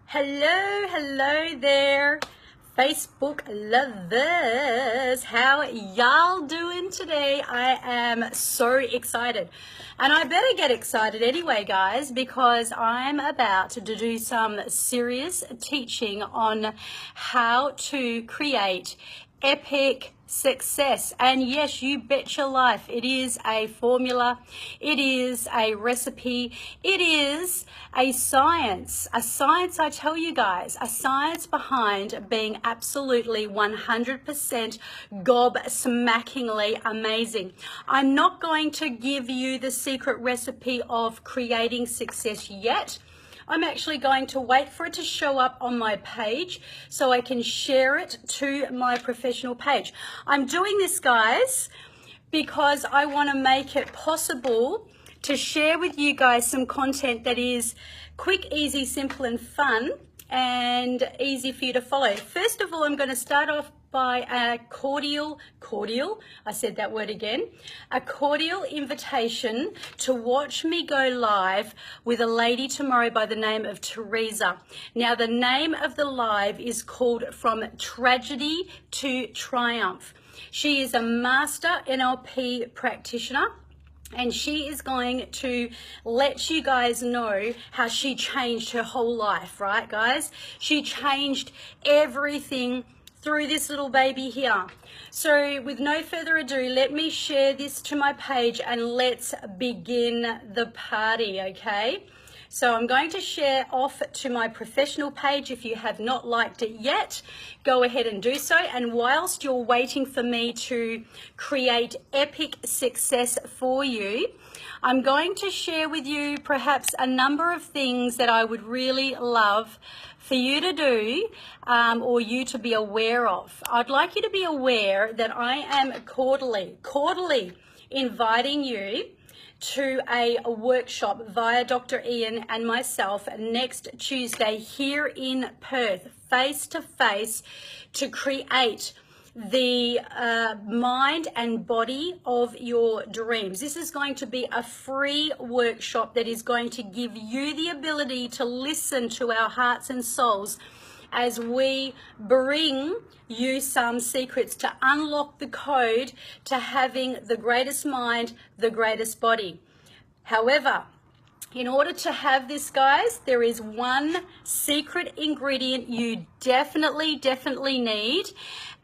Hello there, Facebook lovers. How y'all doing today? I am so excited. And I better get excited anyway, guys, because I'm about to do some serious teaching on how to create epic success. And yes, you bet your life, it is a formula, it is a recipe, it is a science, I tell you guys, a science behind being absolutely 100% gobsmackingly amazing. I'm not going to give you the secret recipe of creating success yet. I'm actually going to wait for it to show up on my page so I can share it to my professional page. I'm doing this, guys, because I want to make it possible to share with you guys some content that is quick, easy, simple, and fun, and easy for you to follow. First of all, I'm going to start off by a cordial, I said that word again, a cordial invitation to watch me go live with a lady tomorrow by the name of Teresa. Now, the name of the live is called From Tragedy to Triumph. She is a master NLP practitioner, and she is going to let you guys know how she changed her whole life, right, guys? She changed everything through this little baby here. So with no further ado, let me share this to my page and let's begin the party, okay? So I'm going to share off to my professional page. If you have not liked it yet, go ahead and do so. And whilst you're waiting for me to create epic success for you, I'm going to share with you perhaps a number of things that I would really love for you to do or you to be aware of. I'd like you to be aware that I am quarterly inviting you to a workshop via Dr. Ian and myself next Tuesday here in Perth, face to face, to create the mind and body of your dreams. This is going to be a free workshop that is going to give you the ability to listen to our hearts and souls as we bring you some secrets to unlock the code to having the greatest mind, the greatest body. However, in order to have this, guys, there is one secret ingredient you definitely need,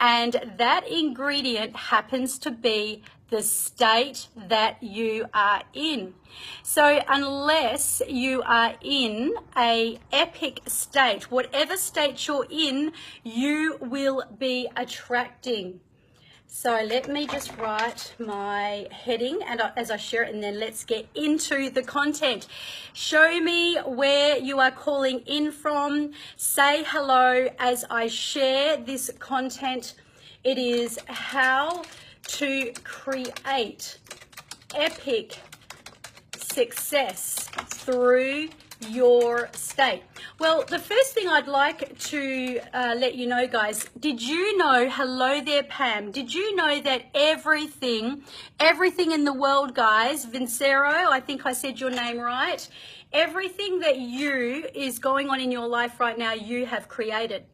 and that ingredient happens to be the state that you are in. So unless you are in a epic state, whatever state you're in, you will be attracting. So let me just write my heading and as I share it, and then let's get into the content. Show me where you are calling in from. Say hello as I share this content. It is how to create epic success through your state. Well, the first thing I'd like to let you know, guys, did you know, hello there, Pam, did you know that everything in the world, guys, Vincero, I think I said your name right, everything that is going on in your life right now, you have created.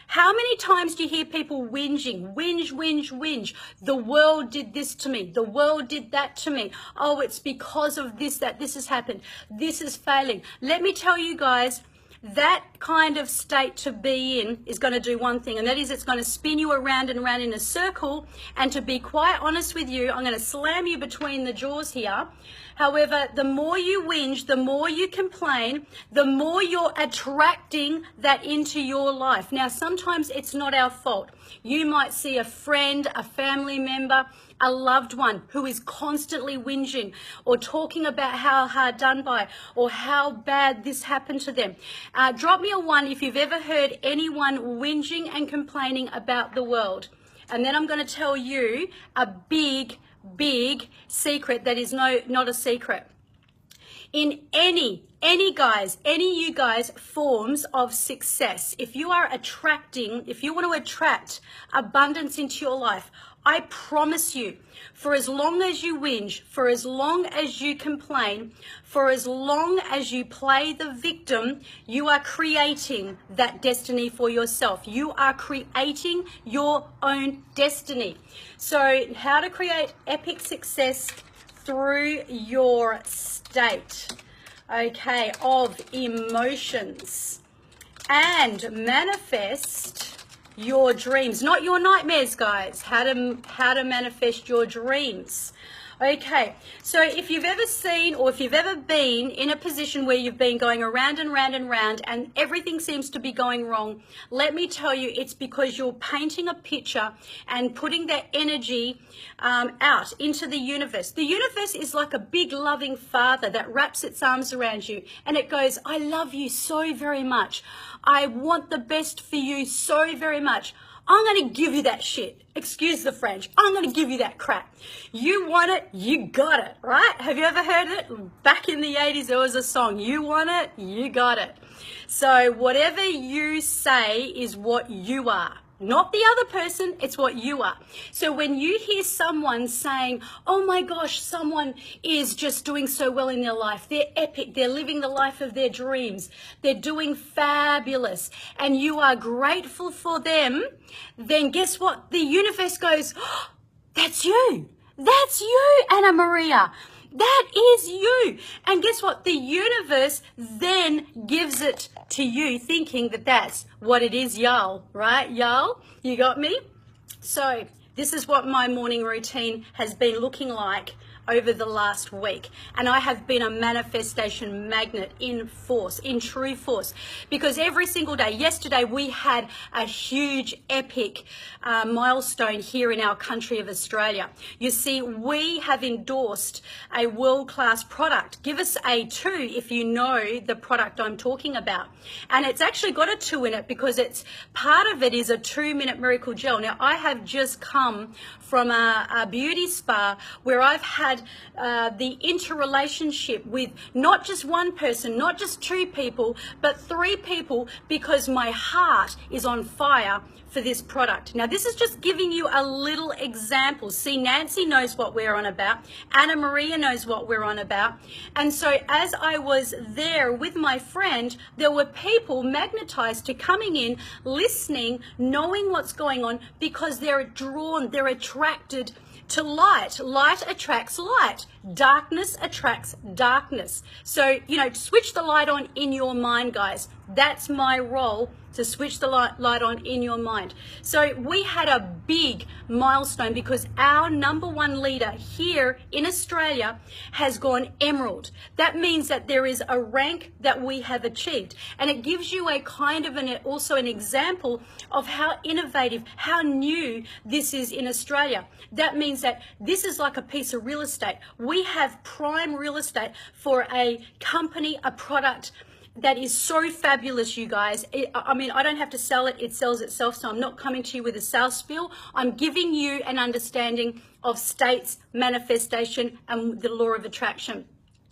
How many times do you hear people whinging? Whinge. The world did this to me. The world did that to me. Oh, it's because of this that this has happened. This is failing. Let me tell you guys, that kind of state to be in is going to do one thing, and that is it's going to spin you around and around in a circle. And to be quite honest with you, I'm going to slam you between the jaws here. However, the more you whinge, the more you complain, the more you're attracting that into your life. Now, sometimes it's not our fault. You might see a friend, a family member, a loved one who is constantly whinging or talking about how hard done by or how bad this happened to them. Drop me a 1 if you've ever heard anyone whinging and complaining about the world. And then I'm going to tell you a big secret that is not a secret. In any you guys forms of success, if you want to attract abundance into your life, I promise you, for as long as you whinge, for as long as you complain, for as long as you play the victim, you are creating that destiny for yourself. You are creating your own destiny. So how to create epic success through your state, okay, of emotions, and manifest your dreams, not your nightmares, guys. How to manifest your dreams. Okay, so if you've ever seen, or if you've ever been in a position where you've been going around and round and round and everything seems to be going wrong, let me tell you, it's because you're painting a picture and putting that energy out into the universe. The universe is like a big loving father that wraps its arms around you and it goes, I love you so very much. I want the best for you so very much. I'm going to give you that shit. Excuse the French. I'm going to give you that crap. You want it, you got it, right? Have you ever heard it? Back in the 80s, there was a song, you want it, you got it. So whatever you say is what you are. Not the other person, it's what you are. So when you hear someone saying, oh my gosh, someone is just doing so well in their life, they're epic, they're living the life of their dreams, they're doing fabulous, and you are grateful for them, then guess what? The universe goes, oh, that's you. That's you, Anna Maria. That is you. And guess what? The universe then gives it to you, thinking that that's what it is, y'all, right? Y'all, you got me? So this is what my morning routine has been looking like over the last week, and I have been a manifestation magnet in force, in true force, because every single day, yesterday we had a huge epic milestone here in our country of Australia. You see, we have endorsed a world-class product. Give us a 2 if you know the product I'm talking about, and it's actually got a 2 in it because it's part of it is a 2-minute miracle gel. Now I have just come from a beauty spa where I've had the interrelationship with not just one person, not just 2 people, but 3 people, because my heart is on fire for this product. Now this is just giving you a little example. See, Nancy knows what we're on about. Anna Maria knows what we're on about. And so as I was there with my friend, there were people magnetized to coming in, listening, knowing what's going on, because they're drawn, they're attracted to light. Light attracts light. Darkness attracts darkness. So, you know, switch the light on in your mind, guys. That's my role, to switch the light on in your mind. So we had a big milestone because our #1 leader here in Australia has gone emerald. That means that there is a rank that we have achieved, and it gives you a kind of also an example of how innovative, how new this is in Australia. That means that this is like a piece of real estate. We have prime real estate for a company, a product that is so fabulous, you guys. I mean, I don't have to sell it, it sells itself, so I'm not coming to you with a sales spiel. I'm giving you an understanding of states, manifestation, and the law of attraction.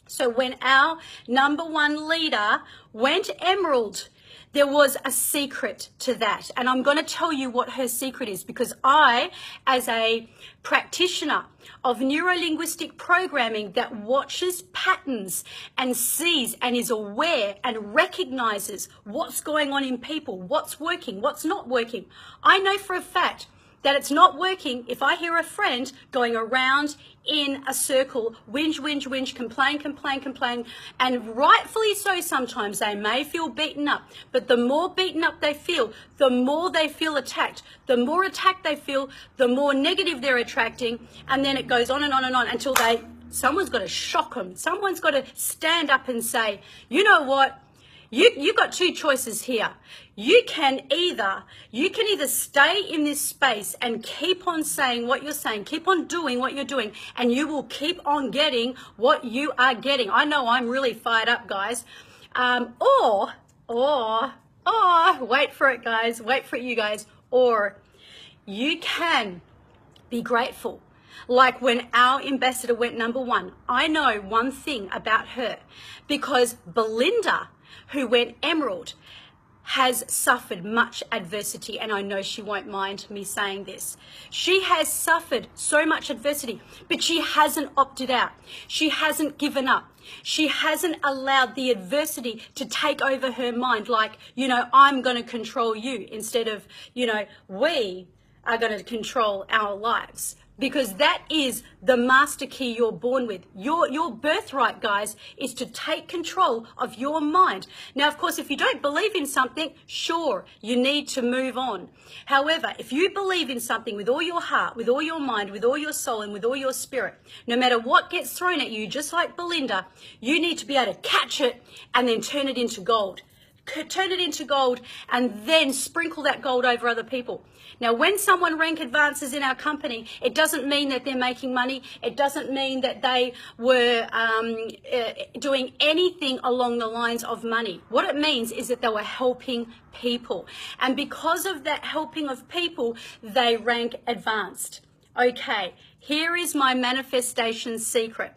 So when our #1 leader went emerald, there was a secret to that. And I'm going to tell you what her secret is, because I, as a practitioner of neuro-linguistic programming that watches patterns and sees and is aware and recognizes what's going on in people, what's working, what's not working, I know for a fact that it's not working if I hear a friend going around in a circle, whinge, complain, and rightfully so. Sometimes they may feel beaten up, but the more beaten up they feel, the more they feel attacked. The more attacked they feel, the more negative they're attracting, and then it goes on and on and on until someone's got to shock them. Someone's got to stand up and say, you know what? You got 2 choices here. You can either stay in this space and keep on saying what you're saying, keep on doing what you're doing, and you will keep on getting what you are getting. I know I'm really fired up, guys. Or wait for it, guys. Wait for it, you guys. Or you can be grateful. Like when our ambassador went #1, I know one thing about her, because Belinda, who went emerald, has suffered much adversity, and I know she won't mind me saying this. She has suffered so much adversity, but she hasn't opted out. She hasn't given up. She hasn't allowed the adversity to take over her mind, like, I'm going to control you instead of, we are going to control our lives. Because that is the master key you're born with. Your birthright, guys, is to take control of your mind. Now, of course, if you don't believe in something, sure, you need to move on. However, if you believe in something with all your heart, with all your mind, with all your soul, and with all your spirit, no matter what gets thrown at you, just like Belinda, you need to be able to catch it and then turn it into gold. Turn it into gold and then sprinkle that gold over other people. Now, when someone rank advances in our company, it doesn't mean that they're making money. It doesn't mean that they were doing anything along the lines of money. What it means is that they were helping people. And because of that helping of people, they rank advanced. Okay, here is my manifestation secret.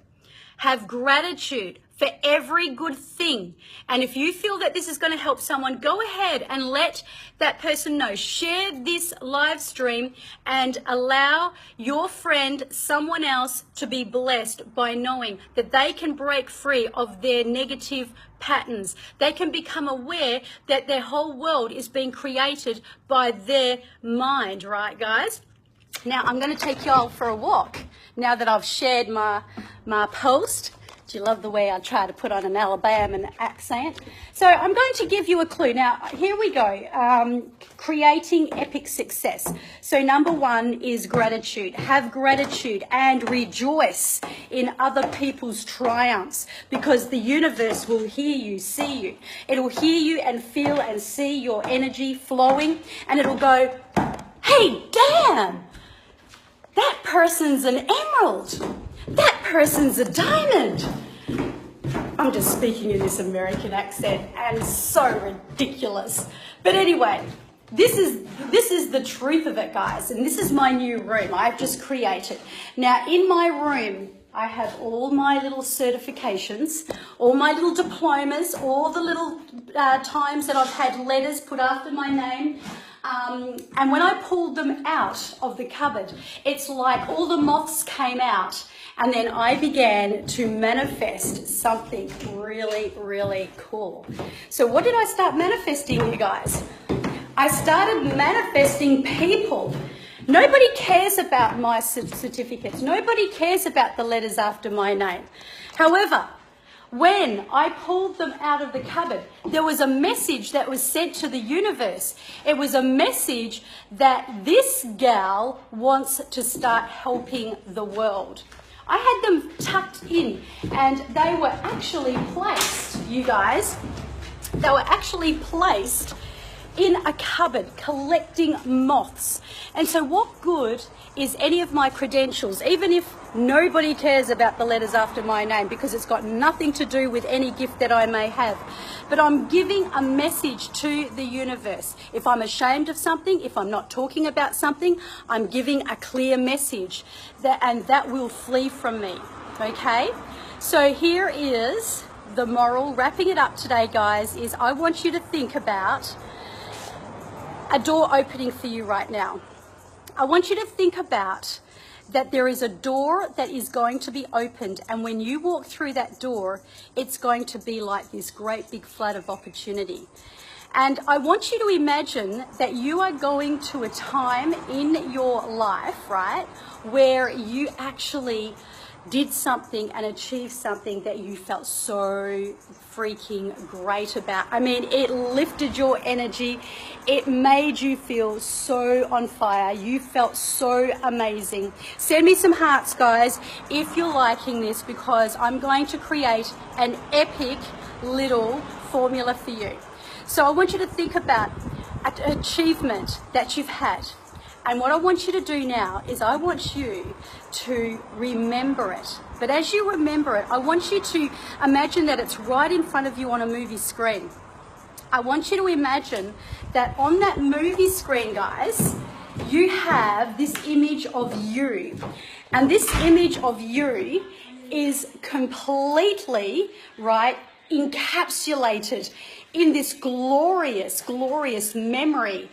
Have gratitude for every good thing. And if you feel that this is going to help someone, go ahead and let that person know. Share this live stream and allow your friend, someone else, to be blessed by knowing that they can break free of their negative patterns. They can become aware that their whole world is being created by their mind, right, guys? Now, I'm going to take y'all for a walk now that I've shared my post. Do you love the way I try to put on an Alabama accent? So I'm going to give you a clue. Now, here we go. Creating epic success. So number one is gratitude. Have gratitude and rejoice in other people's triumphs, because the universe will hear you, see you. It'll hear you and feel and see your energy flowing, and it'll go, hey, damn, that person's an emerald. That person's a diamond. I'm just speaking in this American accent and so ridiculous. But anyway, this is the truth of it, guys. And this is my new room I've just created. Now, in my room, I have all my little certifications, all my little diplomas, all the little times that I've had letters put after my name. And when I pulled them out of the cupboard, it's like all the moths came out, and then I began to manifest something really, really cool. So what did I start manifesting, you guys? I started manifesting people. Nobody cares about my certificates. Nobody cares about the letters after my name. However, when I pulled them out of the cupboard, there was a message that was sent to the universe. It was a message that this gal wants to start helping the world. I had them tucked in, and they were actually placed, you guys, they were actually placed in a cupboard collecting moths. And so what good is any of my credentials, even if nobody cares about the letters after my name, because it's got nothing to do with any gift that I may have. But I'm giving a message to the universe. If I'm ashamed of something, if I'm not talking about something, I'm giving a clear message, and that will flee from me, okay? So here is the moral. Wrapping it up today, guys, is I want you to think about a door opening for you right now. I want you to think about that there is a door that is going to be opened, and when you walk through that door, it's going to be like this great big flood of opportunity. And I want you to imagine that you are going to a time in your life, right, where you actually did something and achieved something that you felt so freaking great about. I mean, it lifted your energy. It made you feel so on fire. You felt so amazing. Send me some hearts, guys, if you're liking this, because I'm going to create an epic little formula for you. So I want you to think about an achievement that you've had. And what I want you to do now is I want you to remember it. But as you remember it, I want you to imagine that it's right in front of you on a movie screen. I want you to imagine that on that movie screen, guys, you have this image of you. And this image of you is completely, right, encapsulated in this glorious, glorious memory.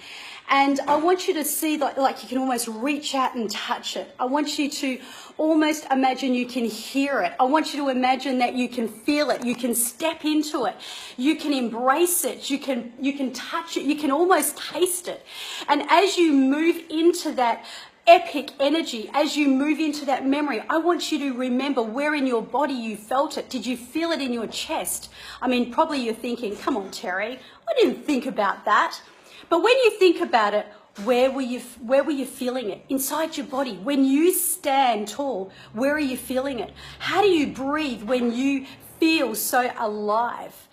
And I want you to see that, like, you can almost reach out and touch it. I want you to almost imagine you can hear it. I want you to imagine that you can feel it. You can step into it. You can embrace it. You can touch it. You can almost taste it. And as you move into that epic energy, as you move into that memory, I want you to remember where in your body you felt it. Did you feel it in your chest? I mean, probably you're thinking, come on, Terry, I didn't think about that. But when you think about it, where were you feeling it? Inside your body. When you stand tall, where are you feeling it? How do you breathe when you feel so alive?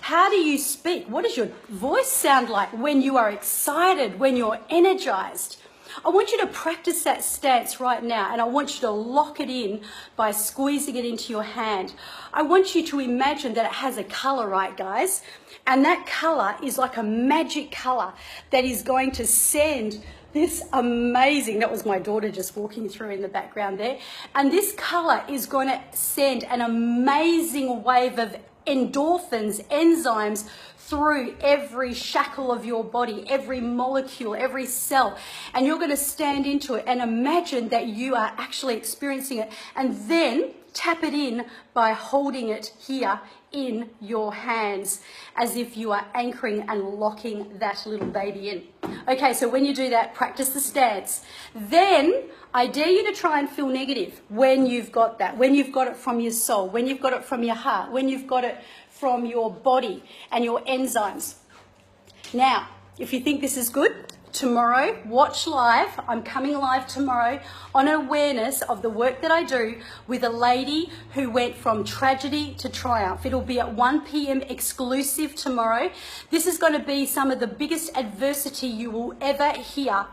How do you speak? What does your voice sound like when you are excited, when you're energized? I want you to practice that stance right now, and I want you to lock it in by squeezing it into your hand. I want you to imagine that it has a color, right, guys? And that color is like a magic color that is going to send this amazing, that was my daughter just walking through in the background there, and this color is going to send an amazing wave of endorphins, enzymes, through every shackle of your body, every molecule, every cell, and you're going to stand into it and imagine that you are actually experiencing it, and then tap it in by holding it here in your hands as if you are anchoring and locking that little baby in. Okay, so when you do that, practice the stance. Then I dare you to try and feel negative when you've got that, when you've got it from your soul, when you've got it from your heart, when you've got it from your body and your enzymes. Now, if you think this is good, tomorrow, watch live. I'm coming live tomorrow on awareness of the work that I do with a lady who went from tragedy to triumph. It'll be at 1 p.m. exclusive tomorrow. This is going to be some of the biggest adversity you will ever hear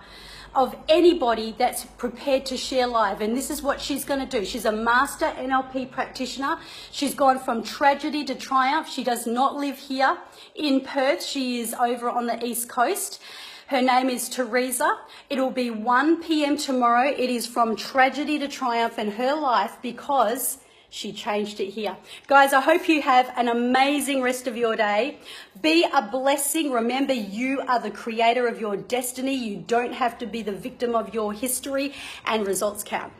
of anybody that's prepared to share live. And this is what she's going to do. She's a master NLP practitioner. She's gone from tragedy to triumph. She does not live here in Perth. She is over on the East Coast. Her name is Teresa. It'll be 1 p.m. tomorrow. It is from tragedy to triumph in her life because she changed it here. Guys, I hope you have an amazing rest of your day. Be a blessing. Remember, you are the creator of your destiny. You don't have to be the victim of your history, and results count.